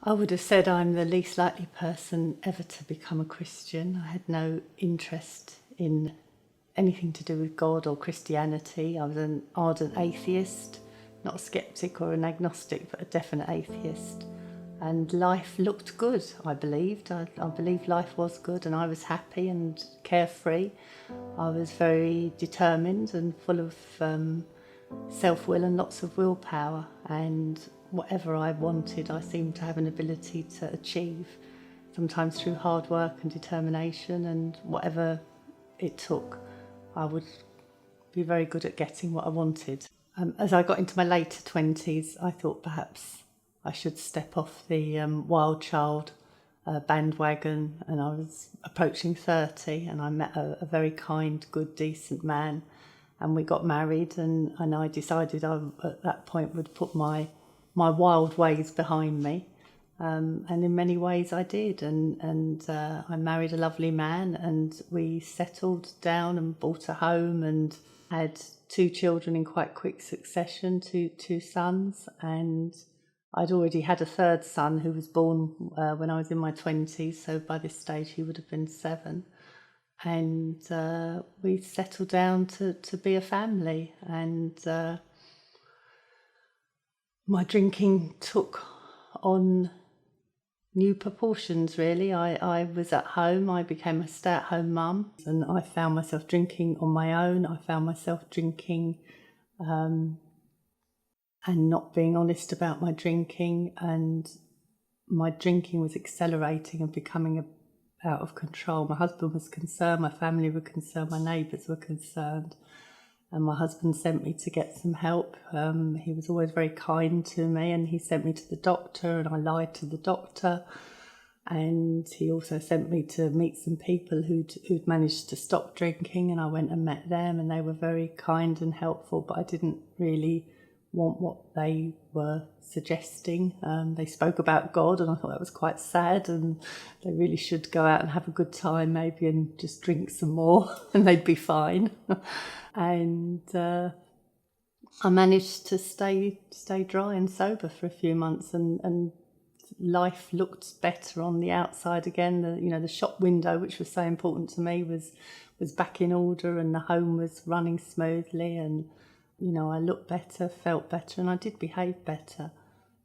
I would have said I'm the least likely person ever to become a Christian. I had no interest in anything to do with God or Christianity. I was an ardent atheist, not a skeptic or an agnostic, but a definite atheist. And life looked good, I believed. I believed life was good and I was happy and carefree. I was very determined and full of self-will and lots of willpower, and whatever I wanted I seemed to have an ability to achieve, sometimes through hard work and determination, and whatever it took I would be very good at getting what I wanted. As I got into my later 20s I thought perhaps I should step off the wild child bandwagon, and I was approaching 30 and I met a very kind, good, decent man, and we got married, and I decided I at that point would put my wild ways behind me, and in many ways I did, and I married a lovely man and we settled down and bought a home and had 2 children in quite quick succession, two sons, and I'd already had a 3rd son who was born when I was in my 20s, so by this stage he would have been 7. And we settled down to be a family, and my drinking took on new proportions, really. I was at home, I became a stay-at-home mum, and I found myself drinking on my own. I found myself drinking and not being honest about my drinking, and my drinking was accelerating and becoming out of control. My husband was concerned, my family were concerned, my neighbours were concerned, and my husband sent me to get some help. He was always very kind to me, and he sent me to the doctor, and I lied to the doctor, and he also sent me to meet some people who'd managed to stop drinking, and I went and met them, and they were very kind and helpful, but I didn't really want what they were suggesting. They spoke about God, and I thought that was quite sad, and they really should go out and have a good time maybe and just drink some more and they'd be fine. And I managed to stay dry and sober for a few months, and life looked better on the outside again. The shop window, which was so important to me, was back in order, and the home was running smoothly, and I looked better, felt better, and I did behave better.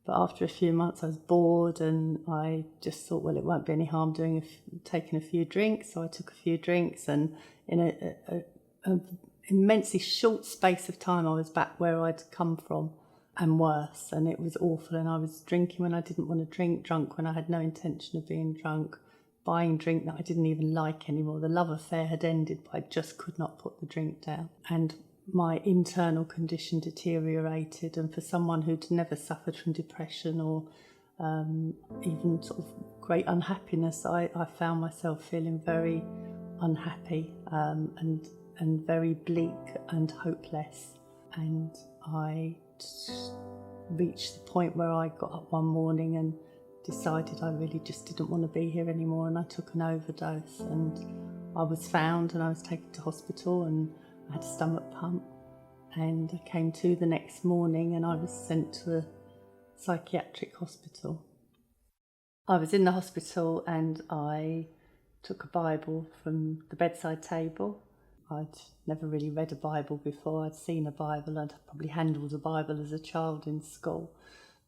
But after a few months I was bored, and I just thought, well, it won't be any harm taking a few drinks. So I took a few drinks, and in an immensely short space of time I was back where I'd come from, and worse, and it was awful. And I was drinking when I didn't want to drink, drunk when I had no intention of being drunk, buying drink that I didn't even like anymore. The love affair had ended, but I just could not put the drink down. And my internal condition deteriorated, and for someone who'd never suffered from depression or even sort of great unhappiness, I found myself feeling very unhappy and very bleak and hopeless. And I reached the point where I got up one morning and decided I really just didn't want to be here anymore, and I took an overdose, and I was found and I was taken to hospital, and I had a stomach pump, and I came to the next morning and I was sent to a psychiatric hospital. I was in the hospital and I took a Bible from the bedside table. I'd never really read a Bible before. I'd seen a Bible, I'd probably handled a Bible as a child in school,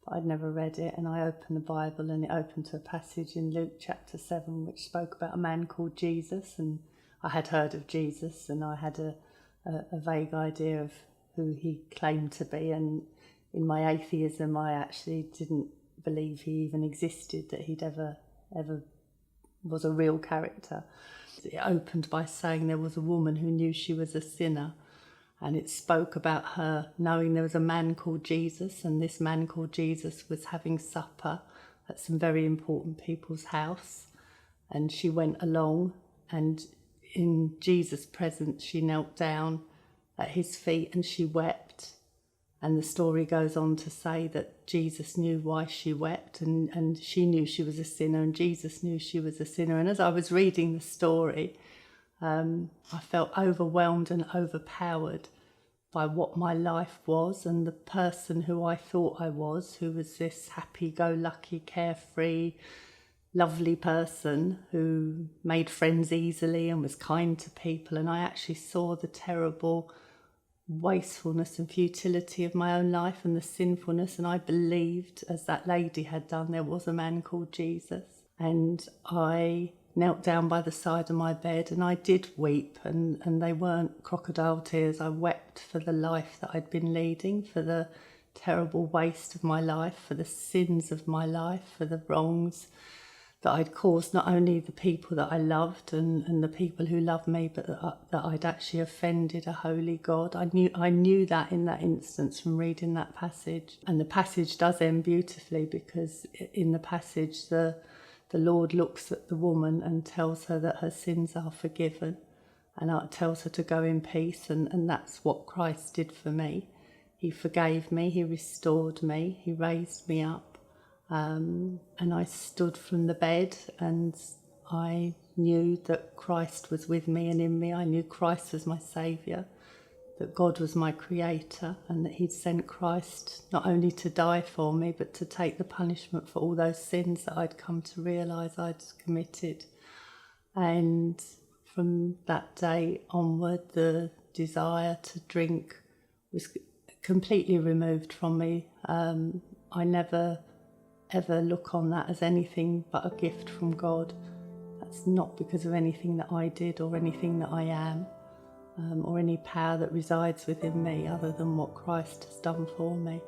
but I'd never read it. And I opened the Bible and it opened to a passage in Luke chapter 7 which spoke about a man called Jesus, and I had heard of Jesus and I had a vague idea of who he claimed to be, and in my atheism I actually didn't believe he even existed, that he'd ever was a real character. It opened by saying there was a woman who knew she was a sinner, and it spoke about her knowing there was a man called Jesus, and this man called Jesus was having supper at some very important people's house, and she went along, and in Jesus' presence she knelt down at his feet and she wept. And the story goes on to say that Jesus knew why she wept, and she knew she was a sinner, and Jesus knew she was a sinner. And as I was reading the story, I felt overwhelmed and overpowered by what my life was and the person who I thought I was, who was this happy-go-lucky, carefree, lovely person who made friends easily and was kind to people. And I actually saw the terrible wastefulness and futility of my own life and the sinfulness, and I believed, as that lady had done, there was a man called Jesus. And I knelt down by the side of my bed and I did weep, and they weren't crocodile tears. I wept for the life that I'd been leading, for the terrible waste of my life, for the sins of my life, for the wrongs that I'd caused not only the people that I loved and the people who loved me, but that I'd actually offended a holy God. I knew that in that instance from reading that passage. And the passage does end beautifully, because in the passage the Lord looks at the woman and tells her that her sins are forgiven, and tells her to go in peace, and that's what Christ did for me. He forgave me, he restored me, he raised me up. And I stood from the bed and I knew that Christ was with me and in me. I knew Christ was my saviour, that God was my creator, and that he'd sent Christ not only to die for me, but to take the punishment for all those sins that I'd come to realise I'd committed. And from that day onward, the desire to drink was completely removed from me. I never ever look on that as anything but a gift from God. That's not because of anything that I did or anything that I am, or any power that resides within me other than what Christ has done for me.